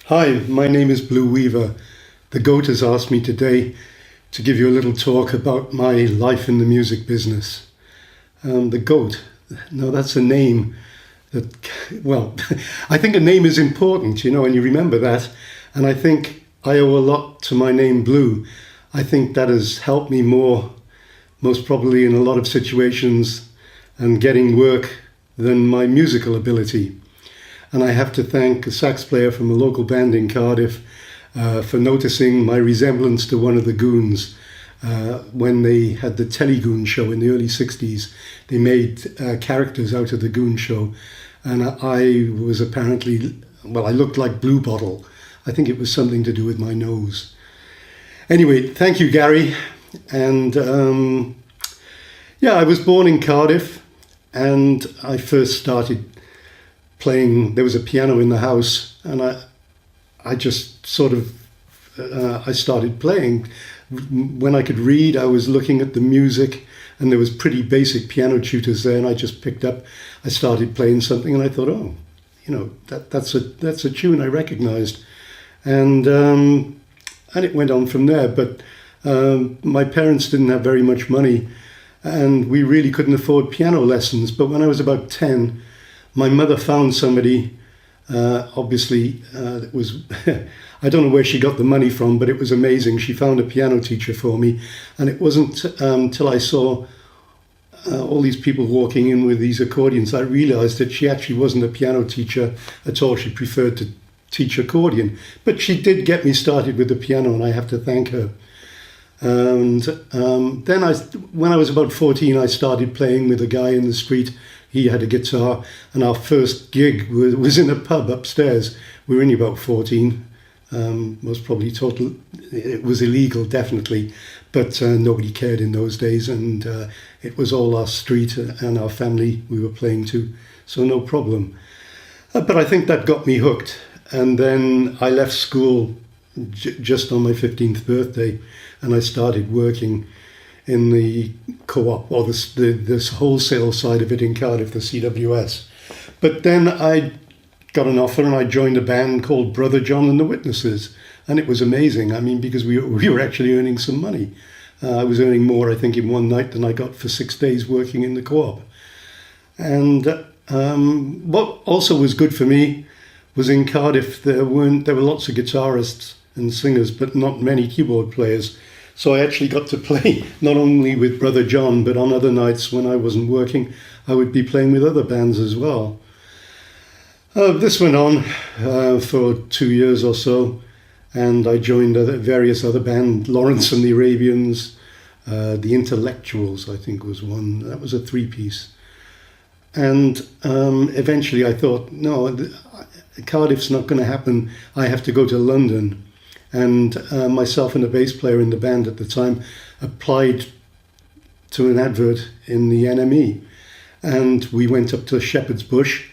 Hi, my name is Blue Weaver. The GOAT has asked me today to give you a little talk about my life in the music business. The GOAT, now that's a name that, well, I think a name is important, and you remember that. And I think I owe a lot to my name, Blue. I think that has helped me most probably in a lot of situations and getting work than my musical ability. And I have to thank a sax player from a local band in Cardiff for noticing my resemblance to one of the Goons. When they had the Telegoon show in the early 60s, they made characters out of the Goon show. And I was apparently, well, I looked like Blue Bottle. I think it was something to do with my nose. Anyway, thank you, Gary. And yeah, I was born in Cardiff and I first started playing. There was a piano in the house, and I just sort of I started playing. When I could read, I was looking at the music, and there was pretty basic piano tutors there, and I just picked up. I started playing something, and I thought, oh, that's a tune I recognised, and it went on from there. But my parents didn't have very much money, and we really couldn't afford piano lessons. But when I was about 10, my mother found somebody, obviously, it was, I don't know where she got the money from, but it was amazing. She found a piano teacher for me. And it wasn't till I saw all these people walking in with these accordions, I realized that she actually wasn't a piano teacher at all. She preferred to teach accordion. But she did get me started with the piano, and I have to thank her. And then when I was about 14, I started playing with a guy in the street. He had a guitar, and our first gig was in a pub upstairs. We were only about 14. Most probably total. It was illegal, definitely, but nobody cared in those days, and it was all our street and our family we were playing to, so no problem. But I think that got me hooked, and then I left school just on my 15th birthday, and I started working in the co-op, or this wholesale side of it in Cardiff, the CWS. But then I got an offer and I joined a band called Brother John and the Witnesses. And it was amazing. I mean, because we were actually earning some money. I was earning more, I think, in one night than I got for 6 days working in the co-op. And what also was good for me was in Cardiff, there were lots of guitarists and singers, but not many keyboard players. So I actually got to play not only with Brother John, but on other nights when I wasn't working, I would be playing with other bands as well. This went on for 2 years or so, and I joined various other bands, Lawrence and the Arabians, the Intellectuals, I think was one. That was a three-piece. And eventually I thought, no, Cardiff's not going to happen. I have to go to London. And myself and a bass player in the band at the time applied to an advert in the NME. And we went up to Shepherd's Bush,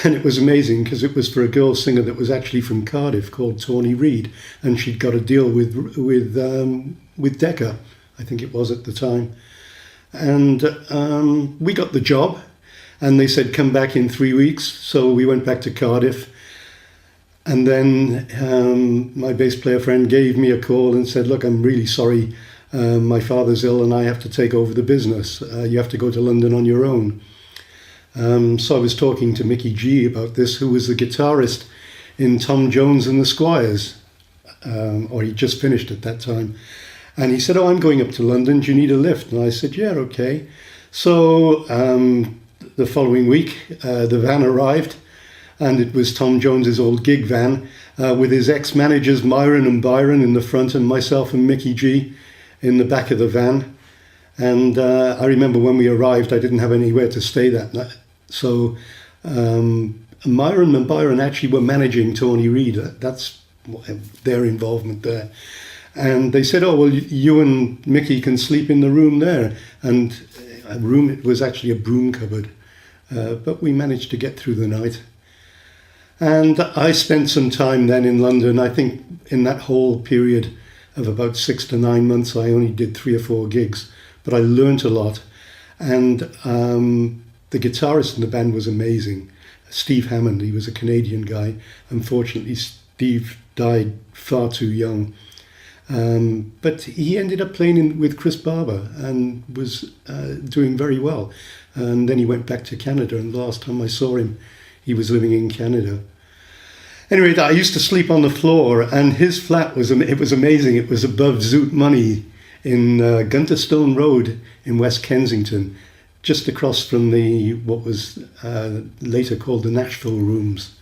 and it was amazing because it was for a girl singer that was actually from Cardiff called Tawny Reid, and she'd got a deal with Decca, I think it was at the time. And we got the job, and they said, come back in 3 weeks. So we went back to Cardiff. And then my bass player friend gave me a call and said, look, I'm really sorry. My father's ill and I have to take over the business. You have to go to London on your own. So I was talking to Mickey G about this, who was the guitarist in Tom Jones and the Squires, or he just finished at that time. And he said, oh, I'm going up to London. Do you need a lift? And I said, yeah, okay. So the following week, the van arrived. And it was Tom Jones's old gig van with his ex-managers Myron and Byron in the front and myself and Mickey G in the back of the van. And I remember when we arrived, I didn't have anywhere to stay that night. So Myron and Byron actually were managing Tawny Reid. That's their involvement there. And they said, oh, well, you and Mickey can sleep in the room there. And it was actually a broom cupboard. But we managed to get through the night. And I spent some time then in London. I think in that whole period of about 6 to 9 months, I only did 3 or 4 gigs, but I learnt a lot. And the guitarist in the band was amazing. Steve Hammond, he was a Canadian guy. Unfortunately, Steve died far too young. But he ended up playing with Chris Barber and was doing very well. And then he went back to Canada, and the last time I saw him, he was living in Canada. Anyway, I used to sleep on the floor, and his flat was amazing. It was above Zoot Money in Gunterstone Road in West Kensington, just across from what was later called the Nashville Rooms.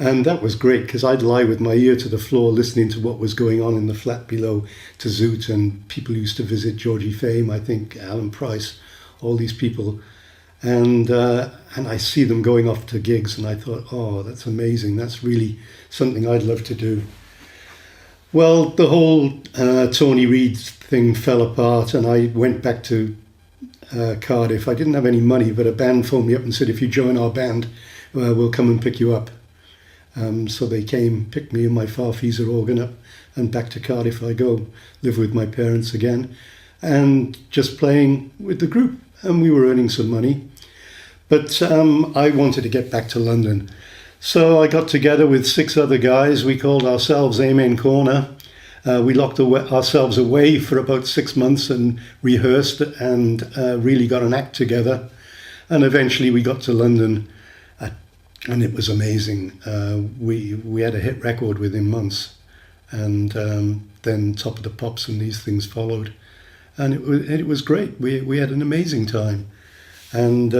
And that was great, because I'd lie with my ear to the floor listening to what was going on in the flat below to Zoot, and people used to visit Georgie Fame, I think, Alan Price, all these people. And I see them going off to gigs, and I thought, oh, that's amazing. That's really something I'd love to do. Well, the whole Tony Reid thing fell apart, and I went back to Cardiff. I didn't have any money, but a band phoned me up and said, if you join our band, we'll come and pick you up. So they came, picked me and my Farfisa organ up, and back to Cardiff I go, live with my parents again, and just playing with the group. And we were earning some money. But I wanted to get back to London. So I got together with 6 other guys. We called ourselves Amen Corner. We locked ourselves away for about 6 months and rehearsed and really got an act together. And eventually we got to London, and it was amazing. We had a hit record within months, and then Top of the Pops and these things followed. And it was great. We had an amazing time. And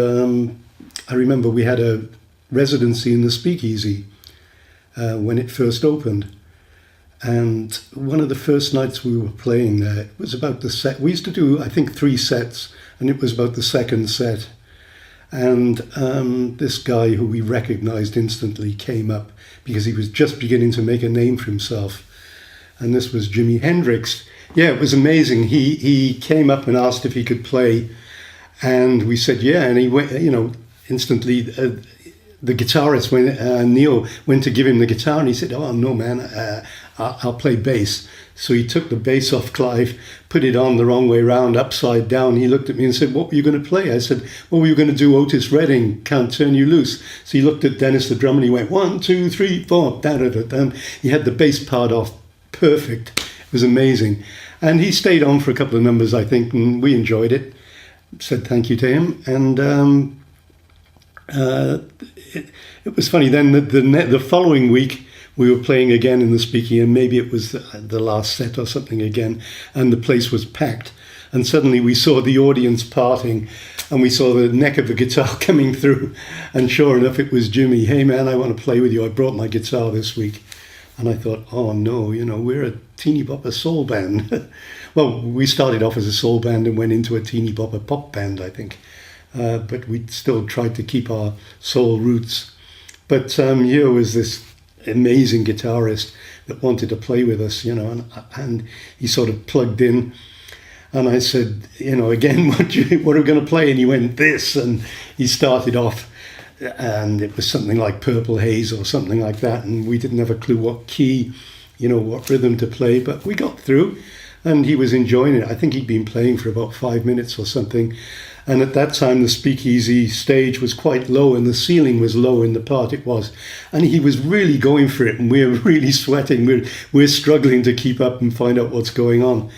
I remember we had a residency in the Speakeasy when it first opened. And one of the first nights we were playing there, it was about the set. We used to do, I think, 3 sets, and it was about the second set. And this guy who we recognized instantly came up because he was just beginning to make a name for himself. And this was Jimi Hendrix. Yeah, it was amazing. He came up and asked if he could play, and we said yeah. And he went, instantly. The guitarist, when Neil went to give him the guitar, and he said, "Oh no, man, I'll play bass." So he took the bass off Clive, put it on the wrong way round, upside down. He looked at me and said, "What were you going to play?" I said, "Well, we were going to do Otis Redding, Can't Turn You Loose." So he looked at Dennis the drummer and he went 1, 2, 3, 4, da da da da. He had the bass part off perfect. It was amazing. And he stayed on for a couple of numbers, I think, and we enjoyed it. Said thank you to him. And it was funny. Then the following week, we were playing again in the Speakeasy, and maybe it was the last set or something again, and the place was packed. And suddenly we saw the audience parting, and we saw the neck of the guitar coming through. And sure enough, it was Jimmy. "Hey, man, I want to play with you. I brought my guitar this week." And I thought, oh no, we're a teeny bopper soul band. Well, we started off as a soul band and went into a teeny bopper pop band, I think. But we still tried to keep our soul roots. But here was this amazing guitarist that wanted to play with us, and he sort of plugged in. And I said, again, what are we going to play? And he went, this. And he started off. And it was something like Purple Haze or something like that, and we didn't have a clue what key, what rhythm to play, but we got through, and he was enjoying it. I think he'd been playing for about 5 minutes or something, and at that time the Speakeasy stage was quite low and the ceiling was low in the part it was, and he was really going for it, and we're really sweating. We're struggling to keep up and find out what's going on.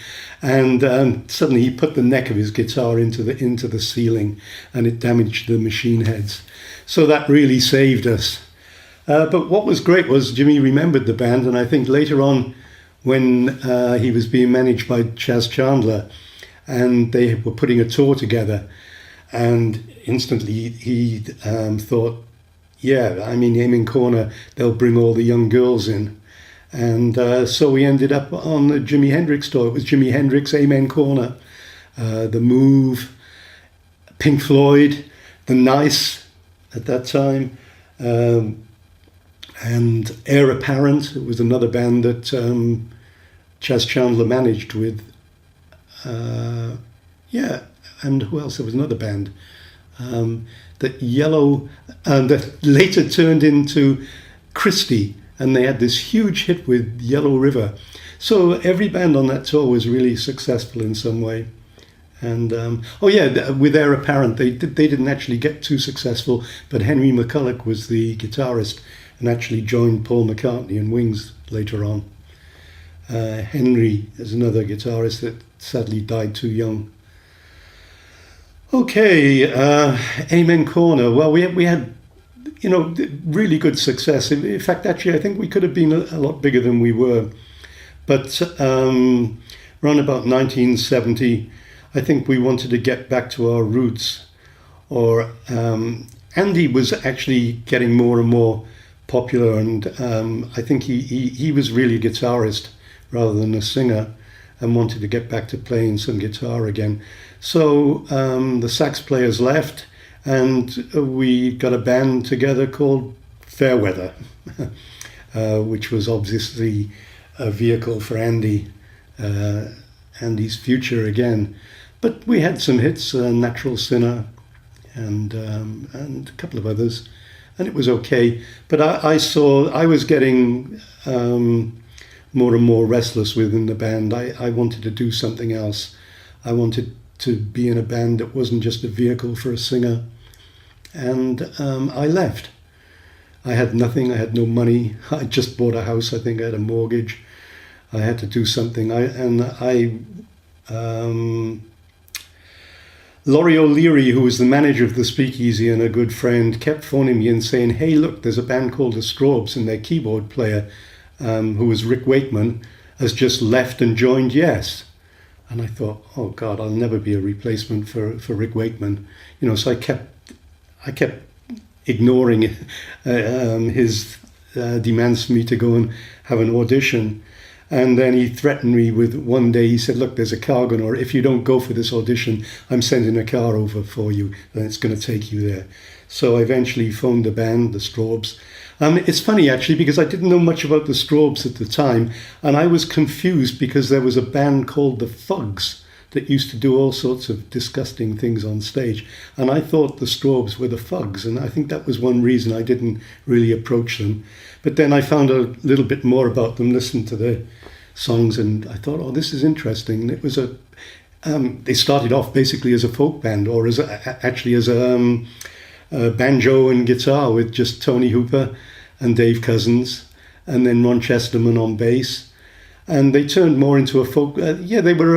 And suddenly he put the neck of his guitar into the ceiling, and it damaged the machine heads. So that really saved us. But what was great was Jimmy remembered the band, and I think later on when he was being managed by Chas Chandler and they were putting a tour together, and instantly he thought, Amen Corner, they'll bring all the young girls in. And so we ended up on the Jimi Hendrix tour. It was Jimi Hendrix, Amen Corner, The Move, Pink Floyd, The Nice at that time, and Heir Apparent. It was another band that Chas Chandler managed with. And who else? There was another band that later turned into Christie. And they had this huge hit with Yellow River. So every band on that tour was really successful in some way. And with Heir Apparent, they didn't actually get too successful, but Henry McCulloch was the guitarist, and actually joined Paul McCartney and Wings later on. Henry is another guitarist that sadly died too young. Okay, Amen Corner. Well, we had, really good success. In fact, actually, I think we could have been a lot bigger than we were. But around about 1970, I think we wanted to get back to our roots. Or Andy was actually getting more and more popular, and I think he was really a guitarist rather than a singer, and wanted to get back to playing some guitar again. So the sax players left, and we got a band together called Fairweather, which was obviously a vehicle for Andy's future again. But we had some hits, Natural Sinner, and a couple of others, and it was okay. But I was getting more and more restless within the band. I wanted to do something else. I wanted to be in a band that wasn't just a vehicle for a singer. And I left. I had nothing. I had no money. I just bought a house. I think I had a mortgage. I had to do something. Laurie O'Leary, who was the manager of the Speakeasy and a good friend, kept phoning me and saying, "Hey, look, there's a band called the Strobes, and their keyboard player, who was Rick Wakeman, has just left and joined Yes." And I thought, oh God, I'll never be a replacement for Rick Wakeman. So I kept ignoring his demands for me to go and have an audition. And then he threatened me with one day, he said, "Look, there's a car going, or if you don't go for this audition, I'm sending a car over for you, and it's going to take you there." So I eventually phoned the band, the Strobes. It's funny, actually, because I didn't know much about the Strobes at the time, and I was confused because there was a band called the Fugs that used to do all sorts of disgusting things on stage. And I thought the Strobes were the Fugs, and I think that was one reason I didn't really approach them. But then I found a little bit more about them, listened to the songs, and I thought, oh, this is interesting. It was they started off basically as a folk band, or as a banjo and guitar with just Tony Hooper and Dave Cousins, and then Ron Chesterman on bass. And they turned more into a folk, they were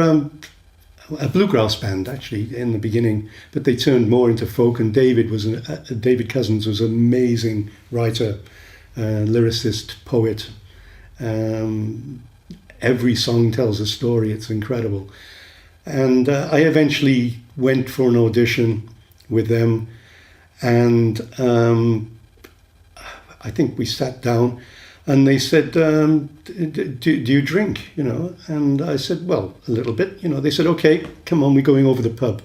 a bluegrass band actually in the beginning, but they turned more into folk. And David Cousins was an amazing writer, lyricist, poet. Every song tells a story. It's incredible. And I eventually went for an audition with them, and I think we sat down, and they said, do you drink, And I said, well, a little bit, They said, okay, come on, we're going over the pub.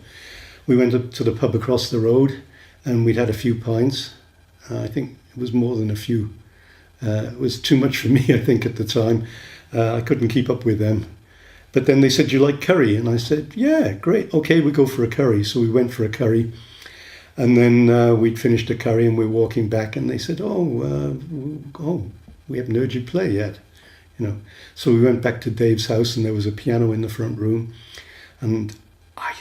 We went up to the pub across the road, and we'd had a few pints. I think it was more than a few. It was too much for me, I think, at the time. I couldn't keep up with them. But then they said, "Do you like curry?" And I said, "Yeah, great. Okay, we go for a curry." So we went for a curry. And then we'd finished the curry and we were walking back, and they said, we haven't heard you play yet. So we went back to Dave's house, and there was a piano in the front room. And I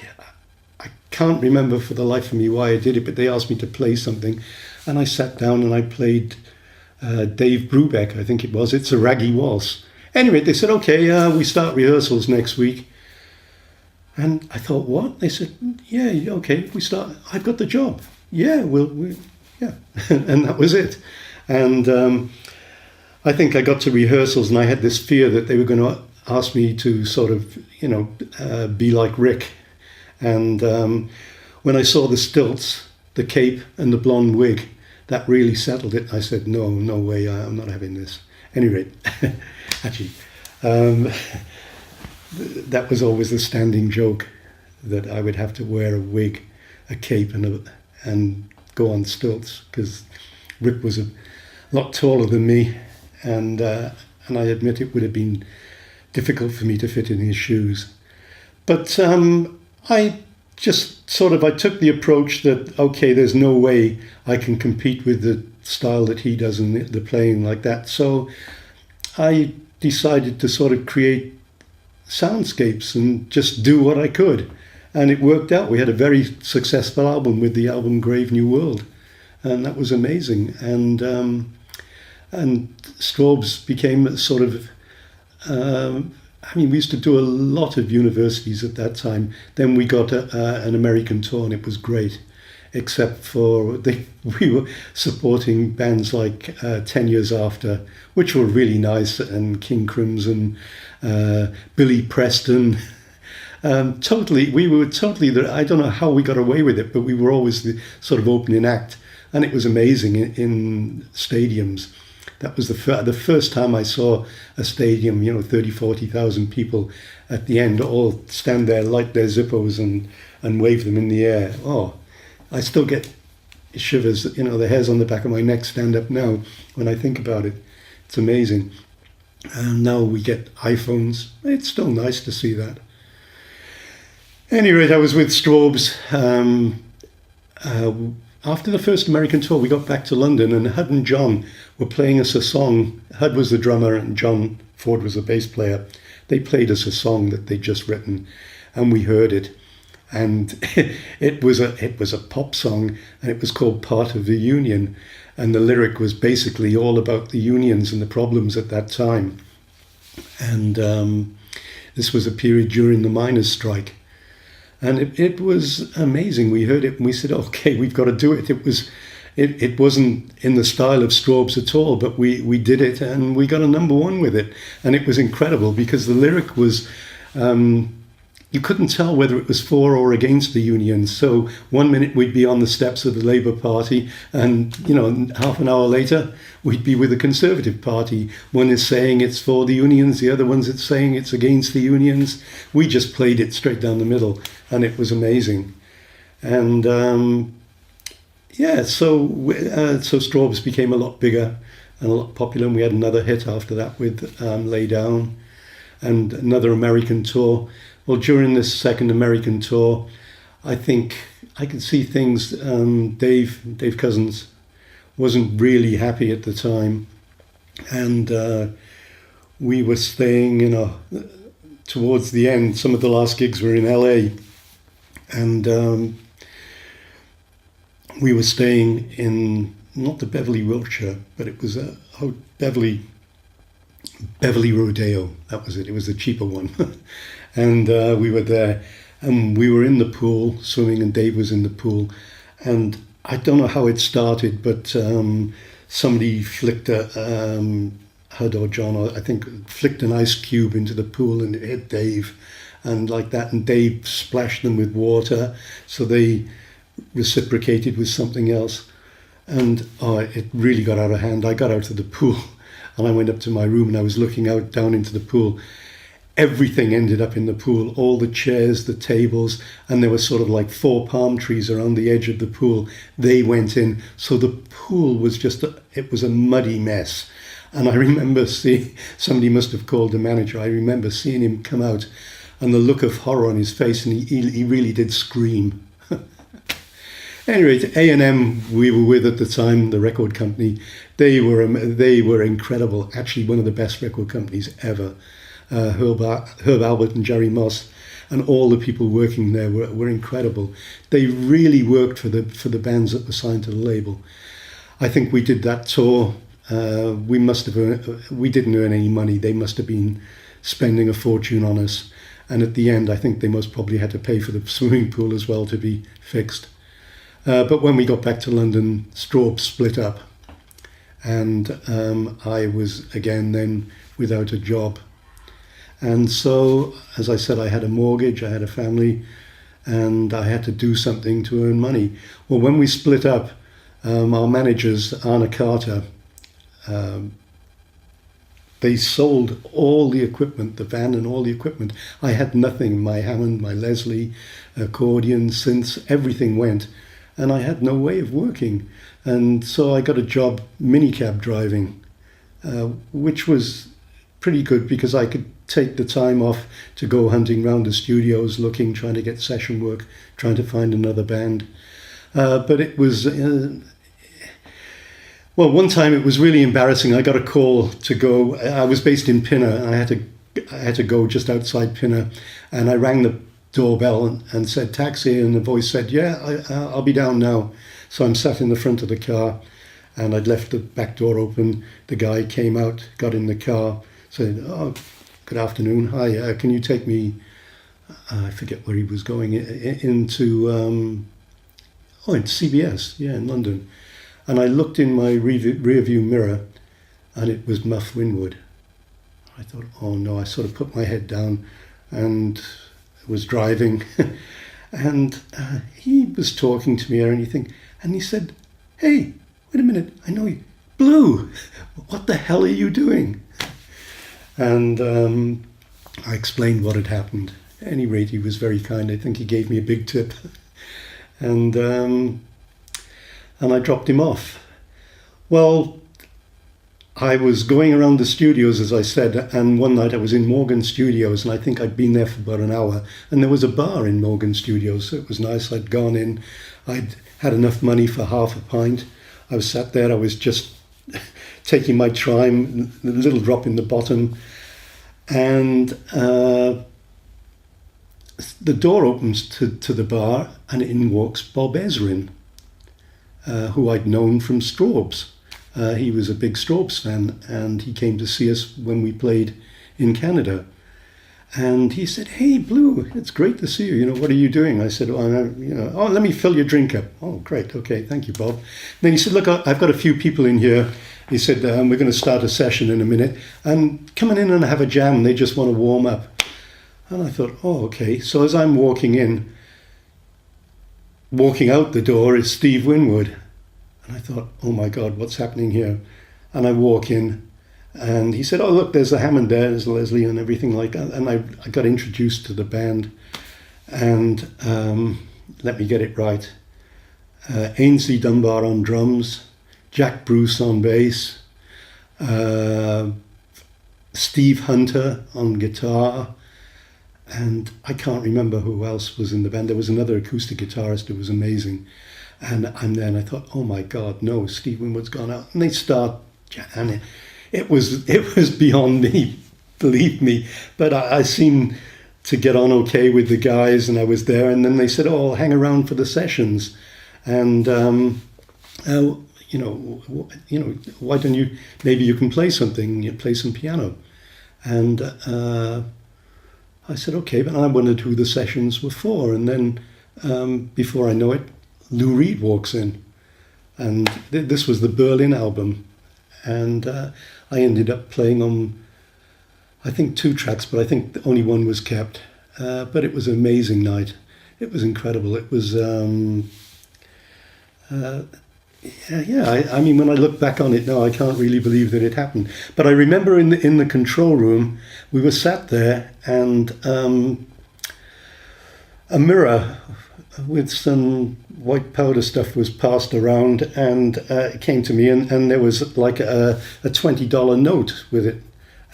can't remember for the life of me why I did it, but they asked me to play something. And I sat down and I played Dave Brubeck, I think it was. It's a Raggy Waltz. Anyway, they said, okay, we start rehearsals next week. And I thought, what? They said, yeah, okay, we start. I've got the job. Yeah, yeah. And that was it. And I think I got to rehearsals, and I had this fear that they were going to ask me to sort of, be like Rick. And when I saw the stilts, the cape and the blonde wig, that really settled it. I said, no way, I'm not having this. Anyway, actually, that was always the standing joke, that I would have to wear a wig, a cape, and go on stilts, because Rick was a lot taller than me, and I admit it would have been difficult for me to fit in his shoes. But I took the approach that, okay, there's no way I can compete with the style that he does in the playing like that. So I decided to sort of create soundscapes and just do what I could. And it worked out. We had a very successful album with the album Grave New World. And that was amazing. And And Straubs became a sort of, we used to do a lot of universities at that time. Then we got an American tour, and it was great, except for we were supporting bands like 10 Years After, which were really nice, and King Crimson, Billy Preston. We were totally, I don't know how we got away with it, but we were always the sort of opening act, and it was amazing in stadiums. That was the first time I saw a stadium, 30, 40,000 people at the end all stand there, light their Zippos and wave them in the air. Oh, I still get shivers, the hairs on the back of my neck stand up now when I think about it. It's amazing. And now we get iPhones. It's still nice to see that. At any rate, I was with Straubs. After the first American tour, we got back to London, and Hud and John were playing us a song. Hud was the drummer and John Ford was the bass player. They played us a song that they'd just written, and we heard it. And it was a pop song, and it was called Part of the Union. And the lyric was basically all about the unions and the problems at that time. And this was a period during the miners' strike. And it was amazing. We heard it and we said, okay, we've got to do it. It wasn't in the style of Straubs at all, but we did it and we got a number one with it. And it was incredible because the lyric was, you couldn't tell whether it was for or against the unions. So 1 minute we'd be on the steps of the Labour Party and, half an hour later we'd be with the Conservative Party. One is saying it's for the unions, the other one's saying it's against the unions. We just played it straight down the middle and it was amazing. And so Straubs became a lot bigger and a lot popular, and we had another hit after that with Lay Down and another American tour. Well, during this second American tour, I think I could see things. Dave Cousins wasn't really happy at the time, and we were staying, towards the end. Some of the last gigs were in LA, and we were staying in not the Beverly Wilshire, but it was Beverly Rodeo. That was it. It was the cheaper one. And we were there and we were in the pool swimming, and Dave was in the pool. And I don't know how it started, but somebody flicked Hud or John, or I think flicked an ice cube into the pool and it hit Dave. And like that, and Dave splashed them with water. So they reciprocated with something else. And it really got out of hand. I got out of the pool and I went up to my room and I was looking out down into the pool. Everything ended up in the pool, all the chairs, the tables, and there were sort of like 4 palm trees around the edge of the pool. They went in. So the pool was it was a muddy mess. And I remember somebody must have called the manager. I remember seeing him come out and the look of horror on his face, and he really did scream. Anyway, A&M we were with at the time, the record company. They were incredible. Actually, one of the best record companies ever. Herb Albert and Jerry Moss and all the people working there were incredible. They really worked for the bands that were signed to the label. I think we did that tour. We didn't earn any money. They must have been spending a fortune on us. And at the end, I think they most probably had to pay for the swimming pool as well to be fixed. But when we got back to London, Straubs split up. And I was again then without a job. And so, as I said, I had a mortgage, I had a family, and I had to do something to earn money. Well, when we split up, our managers, Anna Carter, they sold all the equipment, the van and all the equipment. I had nothing, my Hammond, my Leslie, accordion, synths, everything went. And I had no way of working. And so I got a job minicab driving, which was pretty good because I could take the time off to go hunting around the studios, trying to get session work, trying to find another band. But it was, one time it was really embarrassing. I got a call to go. I was based in Pinner, and I had to go just outside Pinner, and I rang the doorbell and said taxi, and the voice said, "Yeah, I'll be down now." So I'm sat in the front of the car, and I'd left the back door open. The guy came out, got in the car, said, "Oh, good afternoon. Hi, can you take me?" I forget where he was going, into into CBS, yeah, in London. And I looked in my rear view mirror, and it was Muff Winwood. I thought, oh no, I sort of put my head down and was driving. And he was talking to me or anything, and he said, "Hey, wait a minute, I know you. Blue, what the hell are you doing?" And I explained what had happened. At any rate, he was very kind. I think he gave me a big tip. And I dropped him off. Well, I was going around the studios, as I said, and one night I was in Morgan Studios, and I think I'd been there for about an hour, and there was a bar in Morgan Studios, so it was nice. I'd gone in, I'd had enough money for half a pint. I was sat there, I was just taking my time, a little drop in the bottom, and the door opens to the bar, and in walks Bob Ezrin, who I'd known from Straub's. He was a big Straub's fan, and he came to see us when we played in Canada. And he said, "Hey, Blue, it's great to see you. You know, what are you doing?" I said, "Oh, let me fill your drink up." "Oh, great. Okay, thank you, Bob." Then he said, "Look, I've got a few people in here." He said, "We're going to start a session in a minute, and come on in and have a jam. They just want to warm up." And I thought, oh, okay. So as I'm walking out the door is Steve Winwood. And I thought, oh my God, what's happening here? And I walk in, and he said, "Oh, look, there's the Hammond there, there's Leslie," and everything like that. And I got introduced to the band. And let me get it right. Ainsley Dunbar on drums, Jack Bruce on bass, Steve Hunter on guitar, and I can't remember who else was in the band. There was another acoustic guitarist who was amazing. And then I thought, oh my God, no, Steve Winwood's gone out. And they start, and it was beyond me, believe me. But I seemed to get on okay with the guys, and I was there. And then they said, "Oh, I'll hang around for the sessions." And why don't you? Maybe you can play something. You play some piano. And I said, okay, but I wondered who the sessions were for. And then before I know it, Lou Reed walks in, and this was the Berlin album, and I ended up playing on, I think, 2 tracks, but I think only one was kept. But it was an amazing night. It was incredible. It was, I mean, when I look back on it now, I can't really believe that it happened. But I remember in the control room, we were sat there, and a mirror with some white powder stuff was passed around, and it came to me, and there was like a $20 note with it.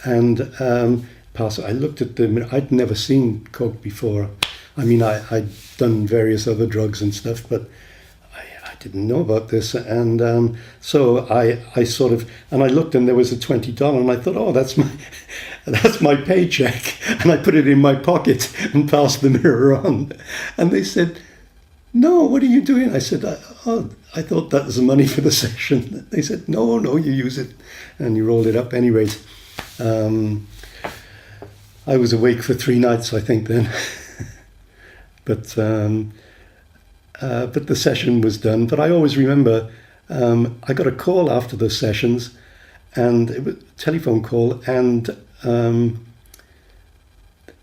And I looked at the mirror. I'd never seen coke before. I mean, I'd done various other drugs and stuff, but I didn't know about this. And so I sort of, and I looked, and there was a $20, and I thought, oh, that's my paycheck. And I put it in my pocket and passed the mirror on. And they said, "No, what are you doing?" I said, I thought that was the money for the session." They said, no, you use it. And you rolled it up. Anyway, I was awake for 3 nights, I think, then. But the session was done. But I always remember I got a call after the sessions, and it was a telephone call, and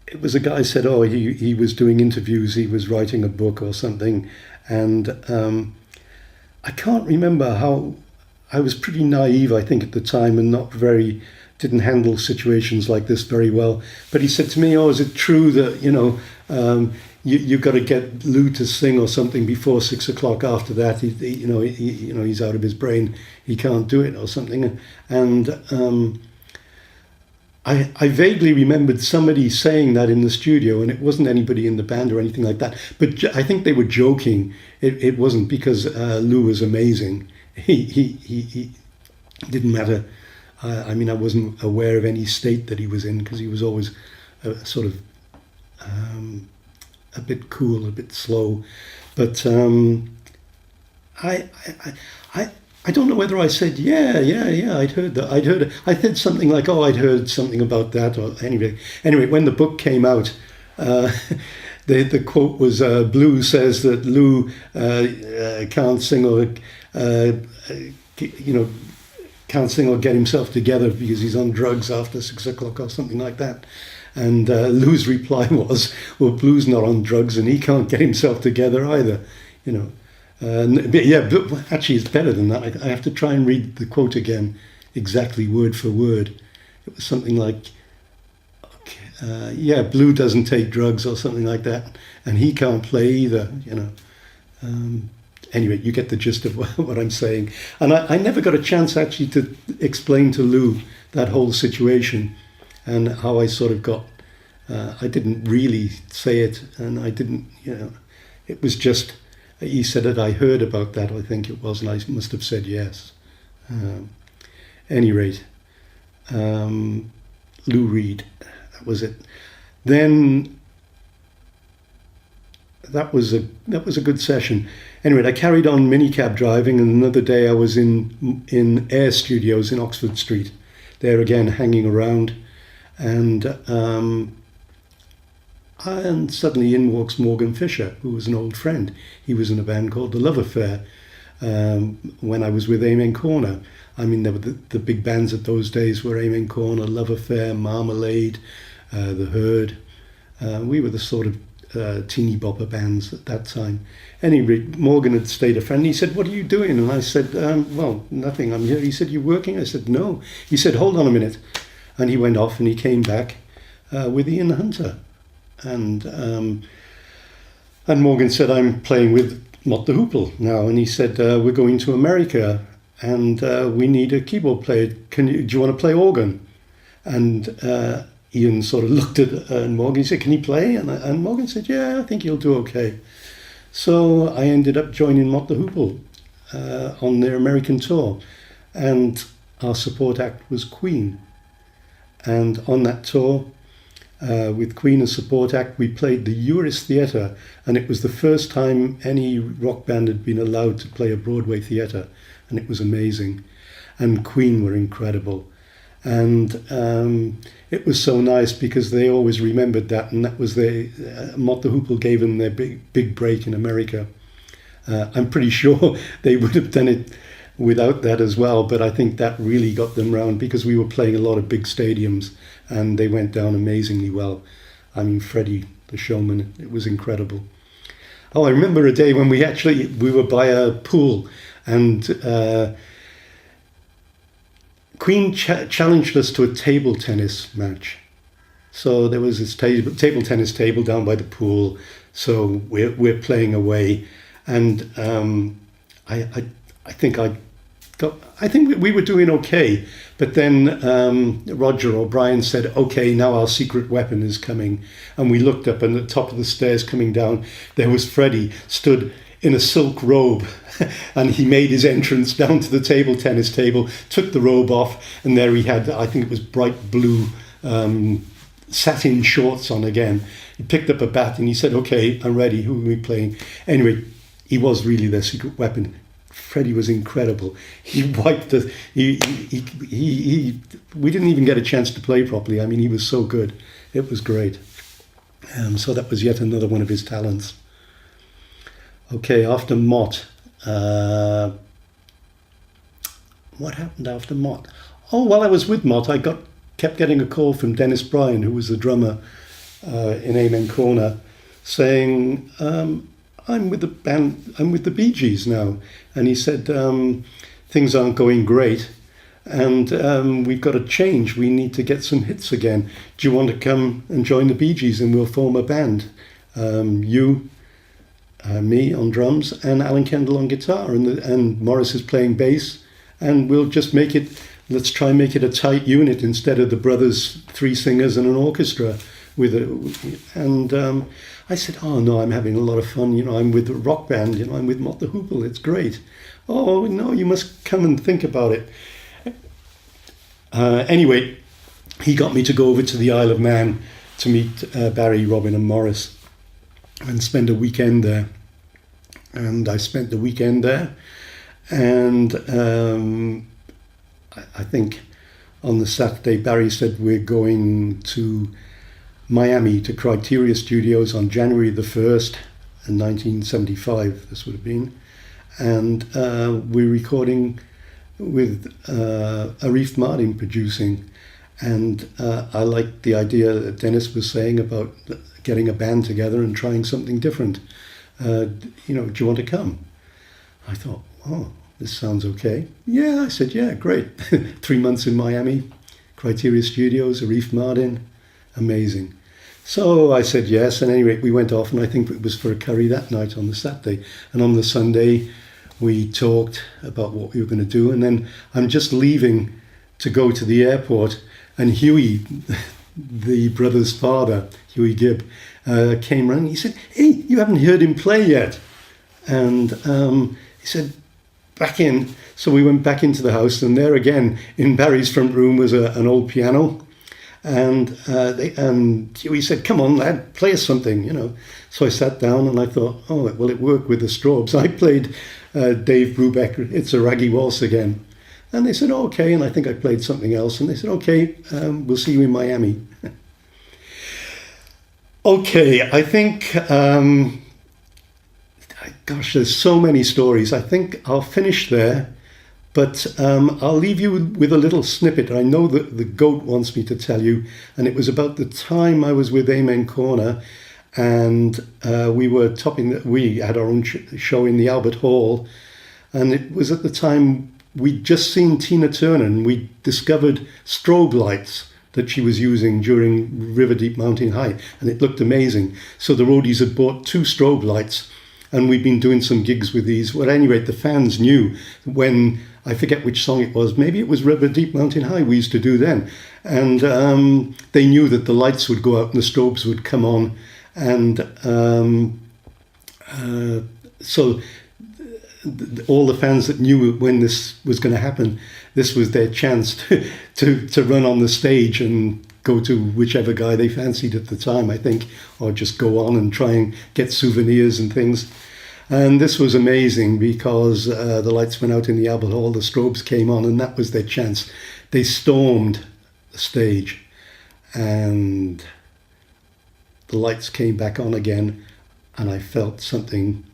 it was a guy said, oh, he was doing interviews, he was writing a book or something, and I can't remember how. I was pretty naive, I think, at the time, and didn't handle situations like this very well. But he said to me, "Oh, is it true that you've got to get Lou to sing or something before 6 o'clock? After that, he's out of his brain. He can't do it or something." And I vaguely remembered somebody saying that in the studio, and it wasn't anybody in the band or anything like that. But I think they were joking. It wasn't, because Lou was amazing. He didn't matter. I mean, I wasn't aware of any state that he was in, because he was always sort of a bit cool, a bit slow. But I don't know whether I said, yeah, I'd heard that. I said something like, oh, I'd heard something about that. Or anyway, when the book came out, uh, the quote was, Blue says that Lou can't sing or, you know, can't sing or get himself together because he's on drugs after 6 o'clock or something like that. And Lou's reply was, well, Blue's not on drugs and he can't get himself together either, you know. But actually it's better than that. I have to try and read the quote again, exactly word for word. It was something like, Blue doesn't take drugs or something like that, and he can't play either, you know. Anyway, you get the gist of what I'm saying. And I never got a chance actually to explain to Lou that whole situation and how I sort of got, I didn't really say it, and I didn't, you know, it was just, he said that I heard about that, I think it was, and I must have said yes. Any rate, Lou Reed, that was it. Then that was a good session. Anyway, I carried on minicab driving, and another day I was in Air Studios in Oxford Street, there again hanging around, and suddenly in walks Morgan Fisher, who was an old friend. He was in a band called The Love Affair when I was with Amen Corner. I mean, there were the big bands at those days were Amen Corner, Love Affair, Marmalade, The Herd. We were the sort of teeny bopper bands at that time. Anyway, Morgan had stayed a friend. He said, what are you doing? And I said, well, nothing, I'm here. He said, you working? I said, no. He said, hold on a minute. And he went off and he came back with Ian Hunter. And Morgan said, I'm playing with Mott the Hoople now. And he said, we're going to America and we need a keyboard player. Do you want to play organ? And Ian sort of looked at Morgan. He said, can he play? And Morgan said, yeah, I think he'll do okay. So I ended up joining Mott the Hoople on their American tour. And our support act was Queen. And on that tour, with Queen as support act, we played the Uris Theatre, and it was the first time any rock band had been allowed to play a Broadway theatre, and it was amazing. And Queen were incredible. And it was so nice because they always remembered that, and that was Mott the Hoople gave them their big break in America. I'm pretty sure they would have done it without that as well, but I think that really got them round because we were playing a lot of big stadiums and they went down amazingly well. I mean, Freddie, the showman, it was incredible. Oh, I remember a day when we were by a pool and Queen challenged us to a table tennis match. So there was this table tennis table down by the pool, so we're playing away, and I think we were doing okay, but then Roger O'Brien said, okay, now our secret weapon is coming. And we looked up, and at the top of the stairs coming down, there was Freddie stood in a silk robe, and he made his entrance down to the table tennis table, took the robe off, and there he had, I think it was bright blue satin shorts on again. He picked up a bat and he said, okay, I'm ready, who are we playing? Anyway, he was really their secret weapon. Freddie was incredible. He wiped us. We didn't even get a chance to play properly. I mean, he was so good. It was great. So that was yet another one of his talents. Okay, after Mott. What happened after Mott? Oh, while I was with Mott, I kept getting a call from Dennis Bryan, who was the drummer in Amen Corner, saying, I'm with the band, I'm with the Bee Gees now. And he said, things aren't going great and we've got to change. We need to get some hits again. Do you want to come and join the Bee Gees and we'll form a band? You, me on drums and Alan Kendall on guitar and Morris is playing bass, and we'll just let's try and make it a tight unit instead of the brothers, 3 singers and an orchestra. I said, oh no, I'm having a lot of fun. You know, I'm with a rock band. You know, I'm with Mott the Hoople. It's great. Oh no, you must come and think about it. Anyway, he got me to go over to the Isle of Man to meet Barry, Robin, and Morris, and spend a weekend there. And I spent the weekend there, And I think on the Saturday, Barry said we're going to Miami to Criteria Studios on January the 1st in 1975, this would have been. And we're recording with Arif Mardin producing. And I liked the idea that Dennis was saying about getting a band together and trying something different. Do you want to come? I thought, oh, this sounds okay. Yeah, I said, yeah, great. 3 months in Miami, Criteria Studios, Arif Mardin, amazing. So I said yes, and anyway, we went off, and I think it was for a curry that night on the Saturday. And on the Sunday, we talked about what we were going to do, and then I'm just leaving to go to the airport, and Huey, the brother's father, Huey Gibb, came round. He said, hey, you haven't heard him play yet. And he said, back in. So we went back into the house, and there again, in Barry's front room was an old piano. And Huey said, come on, lad, play us something, So I sat down, and I thought, oh, well, it worked with the Strobes. I played Dave Brubeck, It's a Raggy Waltz Again. And they said, oh, okay, and I think I played something else. And they said, okay, we'll see you in Miami. Okay, I think, gosh, there's so many stories. I think I'll finish there. But I'll leave you with a little snippet. I know that the GOAT wants me to tell you, and it was about the time I was with Amen Corner, and we had our own show in the Albert Hall, and it was at the time we'd just seen Tina Turner, and we discovered strobe lights that she was using during River Deep Mountain High, and it looked amazing. So the roadies had bought 2 strobe lights, and we'd been doing some gigs with these. Well, at any rate, the fans knew when, I forget which song it was, maybe it was River Deep Mountain High we used to do then. And they knew that the lights would go out and the strobes would come on. And so all the fans that knew when this was going to happen, this was their chance to run on the stage and go to whichever guy they fancied at the time, I think, or just go on and try and get souvenirs and things. And this was amazing because the lights went out in the Albert Hall, the strobes came on, and that was their chance. They stormed the stage, and the lights came back on again, and I felt something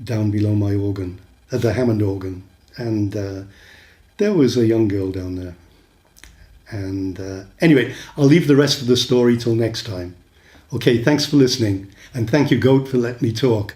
down below my organ, the Hammond organ. And there was a young girl down there. And anyway, I'll leave the rest of the story till next time. Okay, thanks for listening. And thank you, Goat, for letting me talk.